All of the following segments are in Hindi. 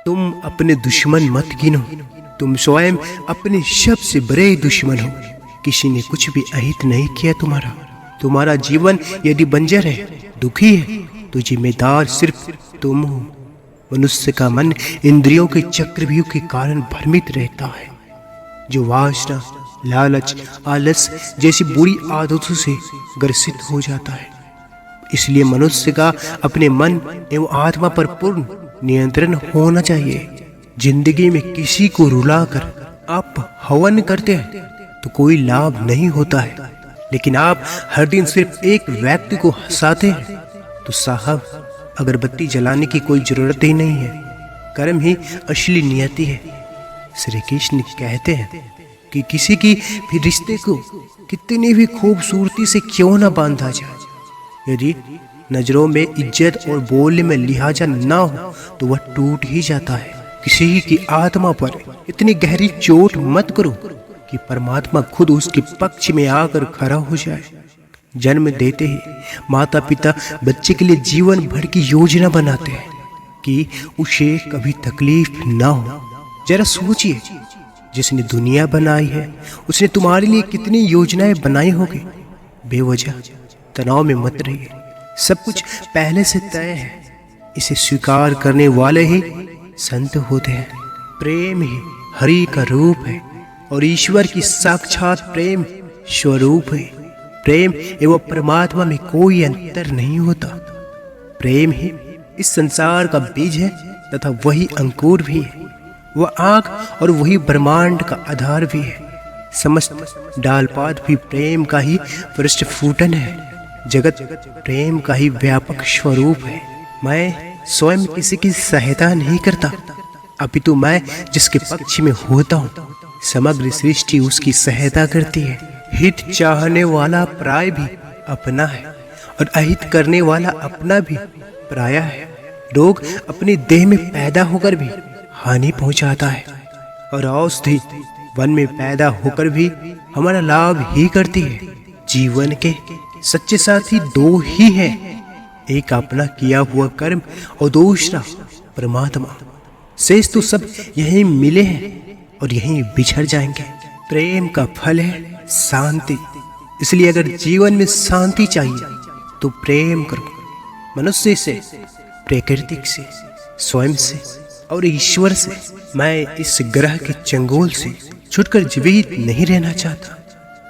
तुम अपने दुश्मन मत गिनो, तुम स्वयं अपने सबसे बड़े दुश्मन हो। किसी ने कुछ भी अहित नहीं किया तुम्हारा जीवन यदि बंजर है, दुखी है, तो जिम्मेदार सिर्फ तुम हो। मनुष्य का मन इंद्रियों के चक्रव्यूह के कारण भ्रमित रहता है, जो वासना, लालच, आलस जैसी बुरी आदतों से ग्रसित हो जाता है। इसलिए मनुष्य का अपने मन एवं आत्मा पर पूर्ण नियंत्रण होना चाहिए। जिंदगी में किसी को रुलाकर आप हवन करते हैं तो कोई लाभ नहीं होता है, लेकिन आप हर दिन सिर्फ एक व्यक्ति को हंसाते हैं तो साहब अगरबत्ती जलाने की कोई जरूरत ही नहीं है। कर्म ही असली नियति है। श्री कृष्ण कहते हैं कि किसी की भी रिश्ते को कितनी भी खूबसूरती से क्यों ना बांधा जाए, यदि नजरों में इज्जत और बोलने में लिहाजा ना हो तो वह टूट ही जाता है। किसी की आत्मा पर इतनी गहरी चोट मत करो कि परमात्मा खुद उसके पक्ष में आकर खड़ा हो जाए। जन्म देते ही माता पिता बच्चे के लिए जीवन भर की योजना बनाते हैं कि उसे कभी तकलीफ ना हो। जरा सोचिए, जिसने दुनिया बनाई है उसने तुम्हारे लिए कितनी योजनाएं बनाई होगी। बेवजह तनाव में मत रहिए, सब कुछ पहले से तय है। इसे स्वीकार करने वाले ही संत होते हैं। प्रेम ही हरि का रूप है और ईश्वर की साक्षात प्रेम स्वरूप है। प्रेम एवं परमात्मा में कोई अंतर नहीं होता। प्रेम ही इस संसार का बीज है तथा वही अंकुर भी है। वह आँख और वही ब्रह्मांड का आधार भी है। समस्त डालपात भी प्रेम का ही पृष्ठफुटन है। जगत प्रेम का ही व्यापक स्वरूप है। मैं स्वयं किसी की सहायता नहीं करता, अपितु मैं जिसके पक्ष में होता हूँ समग्र सृष्टि उसकी सहायता करती है। हित चाहने वाला पराय भी अपना है और अहित करने वाला अपना भी पराया है। रोग अपने देह में पैदा होकर भी हानि पहुंचाता है और औषधि वन में पैदा होकर भी हमारा लाभ ही करती है। जीवन के सच्चे साथी दो ही हैं, एक अपना किया हुआ कर्म और दूसरा परमात्मा। शेष तो सब यहीं मिले हैं और यहीं बिछड़ जाएंगे। प्रेम का फल है शांति, इसलिए अगर जीवन में शांति चाहिए तो प्रेम करो। मनुष्य से, प्रकृति से, स्वयं से और ईश्वर से। मैं इस ग्रह के चंगुल से छुटकर जीवित नहीं रहना चाहता,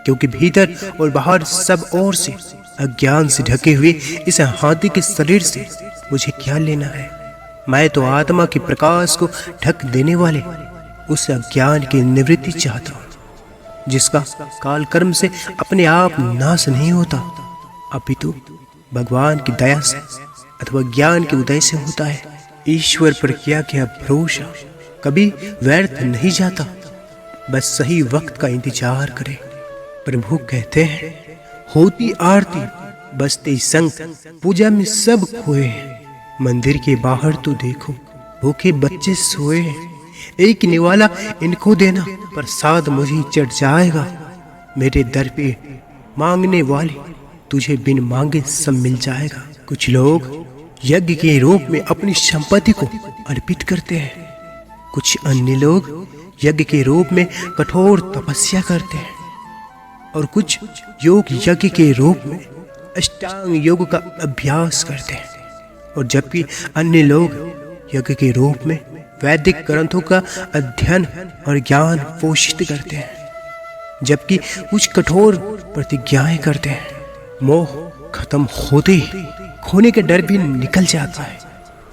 क्योंकि भीतर और बाहर सब ओर से अज्ञान से ढके हुए इस हाथी के शरीर से मुझे क्या लेना है। मैं तो आत्मा के प्रकाश को ढक देने वाले उस अज्ञान की निवृत्ति चाहता हूँ, जिसका काल कर्म से अपने आप नाश नहीं होता, अपितु भगवान की दया से अथवा ज्ञान के उदय से होता है। ईश्वर पर किया गया भरोसा कभी व्यर्थ नहीं जाता, बस सही वक्त का इंतजार करें। प्रभु कहते हैं, होती आरती बजते संग, पूजा में सब खोए हैं। मंदिर के बाहर तो देखो, भूखे बच्चे सोए हैं। एक निवाला इनको देना, प्रसाद मुझे चढ़ जाएगा। मेरे दर पे मांगने वाले तुझे बिन मांगे सब मिल जाएगा। कुछ लोग यज्ञ के रूप में अपनी संपत्ति को अर्पित करते हैं, कुछ अन्य लोग यज्ञ के रूप में कठोर तपस्या करते हैं, और कुछ योग यज्ञ के रूप में अष्टांग योग का अभ्यास करते हैं, और जबकि अन्य लोग यज्ञ के रूप में वैदिक ग्रंथों का अध्ययन और ज्ञान पोषित करते हैं, जबकि कुछ कठोर प्रतिज्ञाएं करते हैं। मोह खत्म होते ही खोने का डर भी निकल जाता है।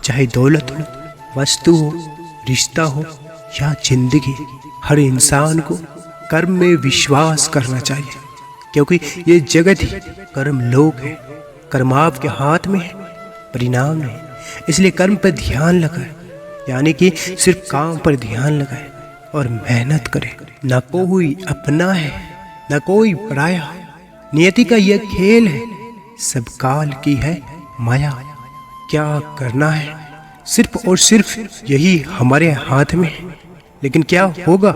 चाहे दौलत हो, वस्तु हो, रिश्ता हो या जिंदगी, हर इंसान को कर्म में विश्वास करना चाहिए, क्योंकि ये जगत ही कर्म लोक है। कर्म आपके हाथ में है, परिणाम नहीं। इसलिए कर्म पर ध्यान लगाए, यानी कि सिर्फ काम पर ध्यान लगाए और मेहनत करें। न कोई अपना है न कोई पराया, नियति का यह खेल है, सब काल की है माया। क्या करना है सिर्फ और सिर्फ यही हमारे हाथ में है, लेकिन क्या होगा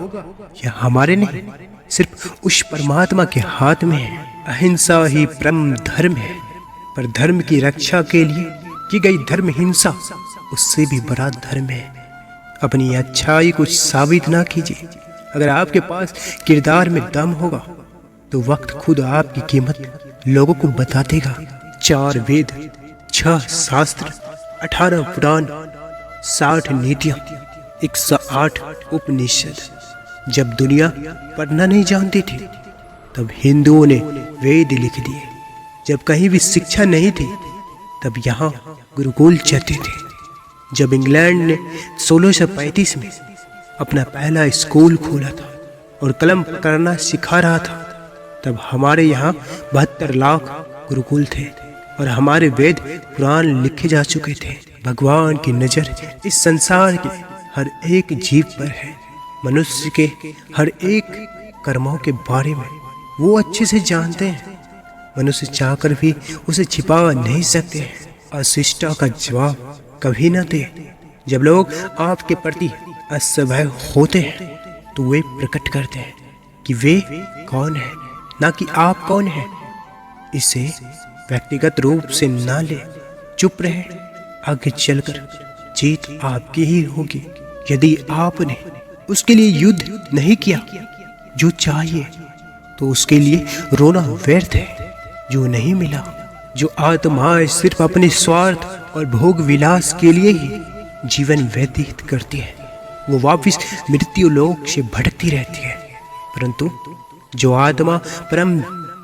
यह हमारे नहीं, सिर्फ उस परमात्मा के हाथ में है। अहिंसा ही परम धर्म है, पर धर्म की रक्षा के लिए की गई धर्म हिंसा उससे भी बड़ा धर्म है। अपनी अच्छाई को साबित ना कीजिए। अगर आपके पास किरदार में दम होगा तो वक्त खुद आपकी कीमत लोगों को बता देगा। 4 वेद, 6 शास्त्र, 18 पुराण, 60 नीतियां, 108 उपनिषद। जब दुनिया पढ़ना नहीं जानती थी तब हिंदुओं ने वेद लिख दिए। जब कहीं भी शिक्षा नहीं थी तब यहाँ गुरुकुल चलते थे। जब इंग्लैंड ने 1635 में अपना पहला स्कूल खोला था और कलम पकड़ना सिखा रहा था, तब हमारे यहाँ 72 लाख गुरुकुल थे और हमारे वेद पुराण लिखे जा चुके थे। भगवान की नजर इस संसार के हर एक जीव पर है। मनुष्य के हर एक कर्मों के बारे में वो अच्छे से जानते हैं। मनुष्य चाहकर भी उसे छिपा नहीं सकते। अशिष्टा का जवाब कभी न दे। जब लोग आपके प्रति असभ्य होते हैं तो वे प्रकट करते हैं कि वे कौन है, ना कि आप कौन हैं। इसे व्यक्तिगत रूप से ना ले, चुप रहे। आगे चलकर जीत आपकी ही होगी। यदि आपने उसके लिए युद्ध नहीं किया जो चाहिए तो उसके लिए रोना व्यर्थ है। जो नहीं मिला, जो आत्माएं सिर्फ अपने स्वार्थ और भोग विलास के लिए ही जीवन व्यतीत करती है, वो वापिस मृत्यु लोक से भटकती रहती है। परंतु जो आत्मा परम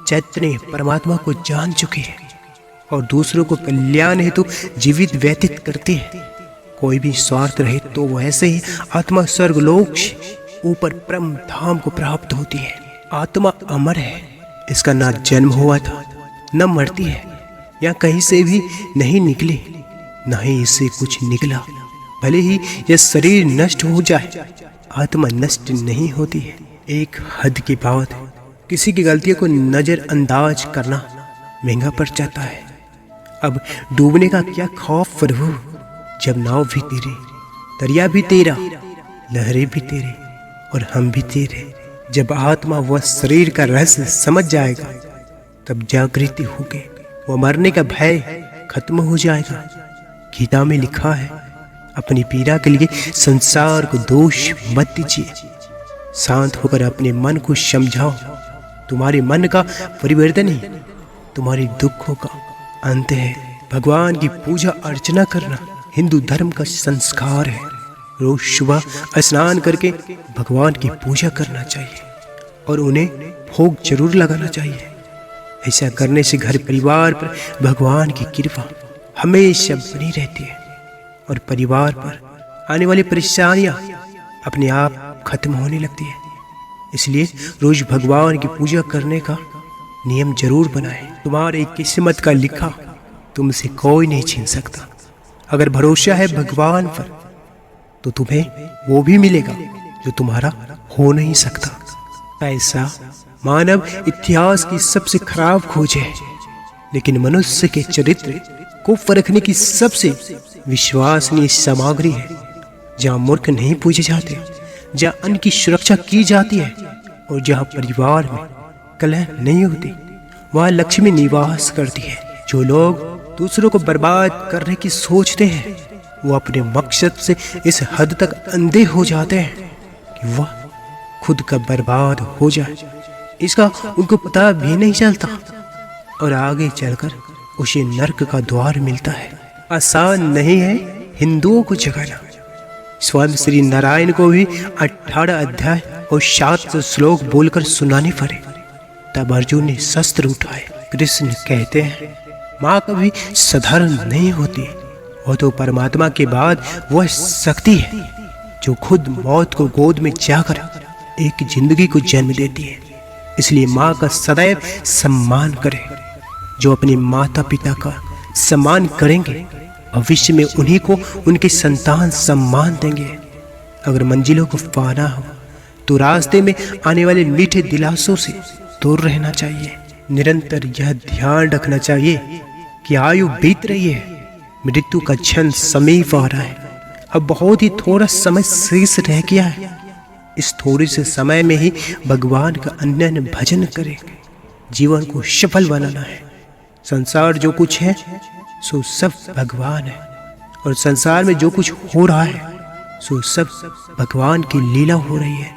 चैतन्य परमात्मा को जान चुकी है और दूसरों को कल्याण हेतु जीवित व्यतीत करती है, कोई भी स्वार्थ रहे तो वैसे ही आत्मा स्वर्गलोक से ऊपर परम धाम को प्राप्त होती है। आत्मा अमर है, इसका ना जन्म हुआ था न मरती है, या कहीं से भी नहीं निकली, न ही इससे कुछ निकला। भले ही यह शरीर नष्ट हो जाए, आत्मा नष्ट नहीं होती है। एक हद की बात है, किसी की गलतियों को नजरअंदाज करना महंगा पड़ जाता है। अब डूबने का क्या खौफ प्रभु, जब नाव भी तेरे, दरिया भी तेरा, लहरें भी तेरे और हम भी तेरे। जब आत्मा वह शरीर का रहस्य समझ जाएगा तब जागृति होगी, वह मरने का भय खत्म हो जाएगा। गीता में लिखा है, अपनी पीड़ा के लिए संसार को दोष मत दीजिए, शांत होकर अपने मन को समझाओ। तुम्हारे मन का परिवर्तन ही तुम्हारे दुखों का अंत है। भगवान की पूजा अर्चना करना हिंदू धर्म का संस्कार है। रोज सुबह स्नान करके भगवान की पूजा करना चाहिए और उन्हें भोग जरूर लगाना चाहिए। ऐसा करने से घर परिवार पर भगवान की कृपा हमेशा बनी रहती है और परिवार पर आने वाली परेशानियां अपने आप खत्म होने लगती है। इसलिए रोज भगवान की पूजा करने का नियम जरूर बनाएं। तुम्हारी किस्मत का लिखा तुमसे कोई नहीं छीन सकता। अगर भरोसा है भगवान पर तो तुम्हें वो भी मिलेगा जो तुम्हारा हो नहीं सकता। पैसा मानव इतिहास की सबसे खराब खोज है, लेकिन मनुष्य के चरित्र को परखने की सबसे विश्वसनीय सामग्री है। जहाँ मूर्ख नहीं पूजे जाते, जहाँ अन्न की सुरक्षा की जाती है और जहाँ परिवार में कलह नहीं होती, वहाँ लक्ष्मी निवास करती है। जो लोग दूसरों को बर्बाद करने की सोचते हैं वो अपने मकसद से इस हद तक अंधे हो जाते हैं कि वह खुद का बर्बाद हो जाए, इसका उनको पता भी नहीं चलता और आगे चलकर उसे नरक का द्वार मिलता है। आसान नहीं है हिंदुओं को जगाना। स्वयं श्री नारायण को भी 18 अध्याय और 7 श्लोक बोलकर सुनाने पड़े। तब अर्जुन ने शस्त्र उठाए। कृष्ण कहते हैं, माँ कभी साधारण नहीं होती, वो तो परमात्मा के बाद वह शक्ति है जो खुद मौत को गोद में जाकर एक जिंदगी को जन्म देती है। इसलिए माँ का सदैव सम्मान करें। जो अपने माता पिता का सम्मान करेंगे, भविष्य में उन्हीं को उनके संतान सम्मान देंगे। अगर मंजिलों को पाना हो तो रास्ते में आने वाले मीठे दिलासों से दूर रहना चाहिए। निरंतर यह ध्यान रखना चाहिए कि आयु बीत रही है, मृत्यु का क्षण समीप आ रहा है। अब बहुत ही थोड़ा समय शेष रह गया है। इस थोड़े से समय में ही भगवान का अनन्य भजन करेंगे। जीवन को सफल बनाना है। संसार जो कुछ है सो सब भगवान है और संसार में जो कुछ हो रहा है सो सब भगवान की लीला हो रही है।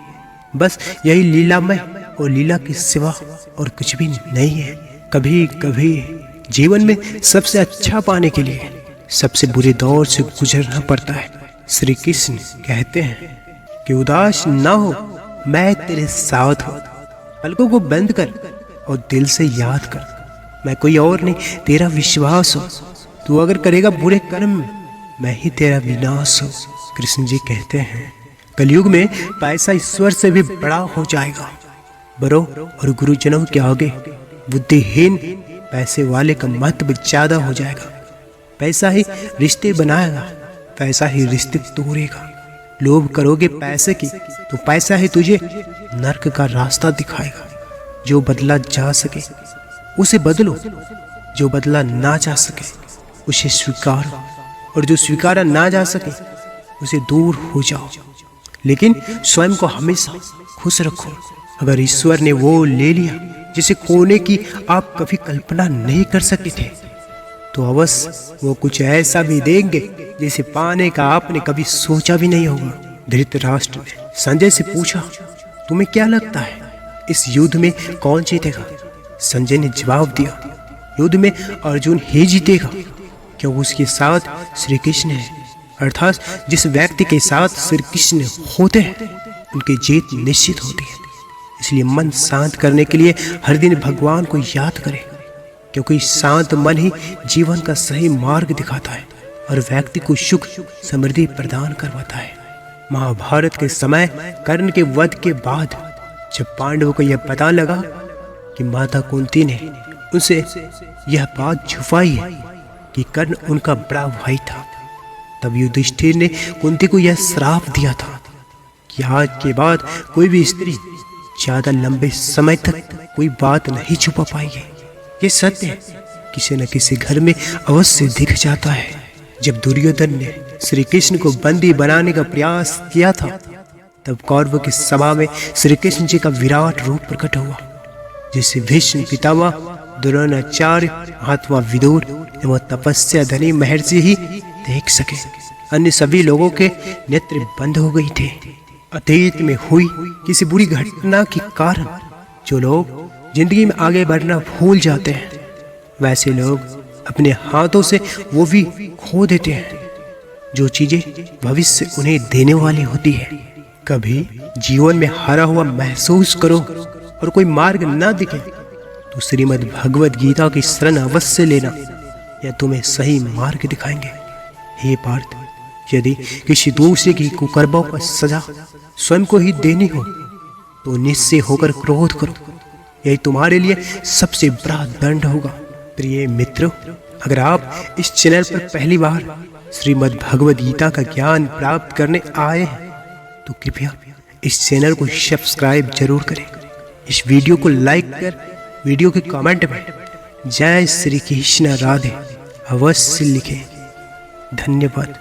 बस यही लीलामय और लीला के सिवा और कुछ भी नहीं है। कभी कभी जीवन में सबसे अच्छा पाने के लिए सबसे बुरे दौर से गुजरना पड़ता है। श्री कृष्ण कहते हैं कि उदास ना हो, मैं तेरे साथ हूँ। पलकों को बंद कर और दिल से याद कर, मैं कोई और नहीं, तेरा विश्वास हो। तू अगर करेगा बुरे कर्म, मैं ही तेरा विनाश हूँ। कृष्ण जी कहते हैं कलयुग में पैसा ईश्वर से भी बड़ा हो जाएगा। बड़ों और गुरुजनों के आगे बुद्धिहीन पैसे वाले का महत्व ज्यादा हो जाएगा। पैसा ही रिश्ते बनाएगा, पैसा ही रिश्ते तोड़ेगा। लोभ करोगे पैसे की तो पैसा ही तुझे नर्क का रास्ता दिखाएगा। जो बदला जा सके उसे बदलो, जो बदला ना जा सके उसे स्वीकारो, और जो स्वीकारा ना जा सके उसे दूर हो जाओ। लेकिन स्वयं को हमेशा खुश रखो। अगर ईश्वर ने वो ले लिया जिसे खोने की आप कभी कल्पना नहीं कर सके थे, तो अवश्य वो कुछ ऐसा भी देंगे जिसे पाने का आपने कभी सोचा भी नहीं होगा। धृतराष्ट्र ने संजय से पूछा, तुम्हें क्या लगता है इस युद्ध में कौन जीतेगा? संजय ने जवाब दिया, युद्ध में अर्जुन ही जीतेगा, क्योंकि उसके साथ श्री कृष्ण है। अर्थात जिस व्यक्ति के साथ श्री कृष्ण होते हैं उनकी जीत निश्चित होती है। इसलिए मन शांत करने के लिए हर दिन भगवान को याद करें, क्योंकि शांत मन ही जीवन का सही मार्ग दिखाता है और व्यक्ति को सुख समृद्धि प्रदान करवाता है। महाभारत के समय कर्ण के वध के बाद जब पांडवों को यह पता लगा कि माता कुंती ने उनसे यह बात छुपाई है कि कर्ण उनका बड़ा भाई था, तब युधिष्ठिर ने कुंती को यह श्राप दिया था कि आज के बाद कोई भी स्त्री ज्यादा लंबे समय तक कोई बात नहीं छुपा पाएगी। ये सत्य किसी न किसी घर में अवश्य दिख जाता है। जब दुर्योधन ने श्री कृष्ण को बंदी बनाने का प्रयास किया था, तब कौरवों की सभा में श्री कृष्ण जी का विराट रूप प्रकट हुआ, जिसे भीष्म पितामह, द्रोणाचार्य, महात्मा विदुर एवं तपस्या धनी महर्षि ही देख सके। अन्य सभी लोगों के नेत्र बंद हो गई थे। अतीत में हुई किसी बुरी घटना के कारण जो लोग जिंदगी में आगे बढ़ना भूल जाते हैं, वैसे लोग अपने हाथों से वो भी खो देते हैं जो चीजें भविष्य उन्हें देने वाली होती है। कभी जीवन में हारा हुआ महसूस करो और कोई मार्ग न दिखे तो श्रीमद् भगवद गीता की शरण अवश्य लेना, या तुम्हें सही मार्ग दिखाएंगे। हे पार्थ, यदि किसी दूसरे की कुकर्मों का सजा स्वयं को ही देनी हो तो निश्चय होकर क्रोध करो, यही तुम्हारे लिए सबसे बड़ा दंड होगा। प्रिय मित्रों, अगर आप इस चैनल पर पहली बार श्रीमद् भगवद गीता का ज्ञान प्राप्त करने आए हैं तो कृपया इस चैनल को सब्सक्राइब जरूर करें। इस वीडियो को लाइक कर वीडियो के कमेंट में जय श्री कृष्ण राधे अवश्य लिखें। धन्यवाद।